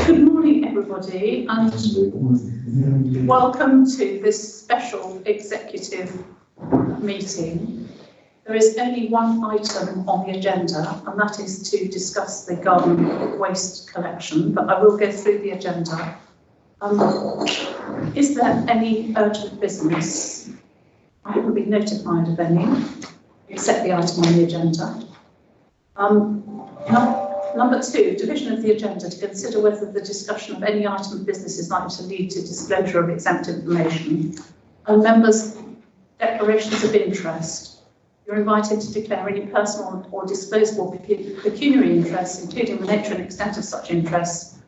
Good morning, everybody, and welcome to this special executive meeting. There is only one item on the agenda, and that is to discuss the garden waste collection, but I will go through the agenda. Is there any urgent business? I haven't been notified of any, except the item on the agenda. Number 2, division of the agenda to consider whether the discussion of any item of business is likely to lead to disclosure of exempt information. And members' declarations of interest. You're invited to declare any personal or disposable pecuniary interests, including the nature and extent of such interests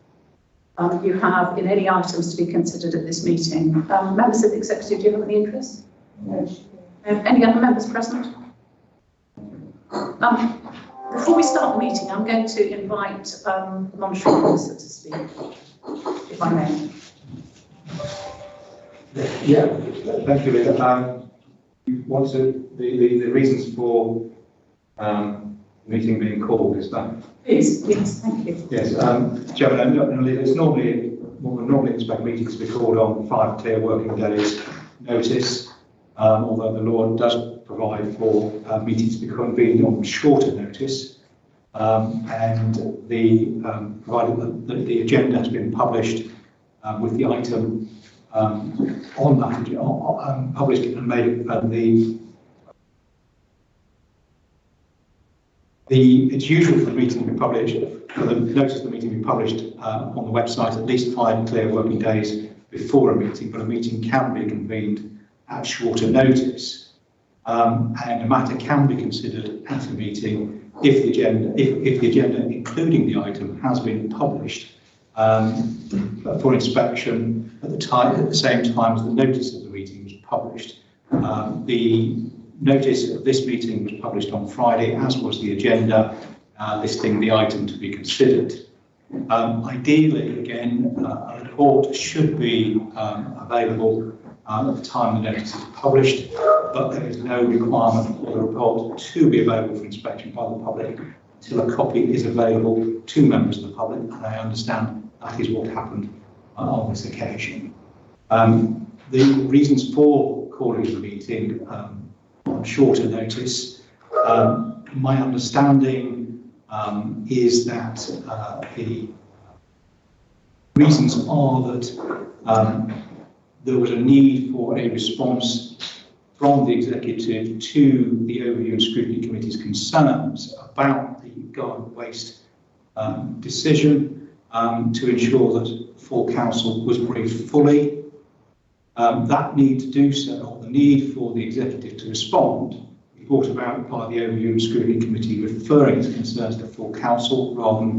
you have in any items to be considered at this meeting. Members of the executive, do you have any interest? No. Any other members present? Before we start the meeting, I'm going to invite the monitoring officer to speak, if I may. Yeah, thank you, Linda. What's the reasons for the meeting being called? Is that? Please, yes, thank you. Yes, Chairman, it's normally, we normally expect meetings to be called on 5 clear working days notice, although the law does provide for meetings to be convened on shorter notice, and provided that the agenda has been published with the item on that published and made it's usual for the meeting to be published, for the notice of the meeting to be published on the website at least 5 clear working days before a meeting, but a meeting can be convened at shorter notice. And a matter can be considered at a meeting if the agenda, including the item, has been published for inspection at the same time as the notice of the meeting was published. The notice of this meeting was published on Friday, as was the agenda listing the item to be considered. Ideally, again, a report should be available at the time the notice is published, but there is no requirement for the report to be available for inspection by the public until a copy is available to members of the public, and I understand that is what happened on this occasion. The reasons for calling the meeting on shorter notice, my understanding is that the reasons are that there was a need for a response from the executive to the Overview and Scrutiny Committee's concerns about the garden waste decision to ensure that full council was briefed fully. That need to do so, or the need for the executive to respond, brought about by the Overview and Scrutiny Committee referring its concerns to full council rather than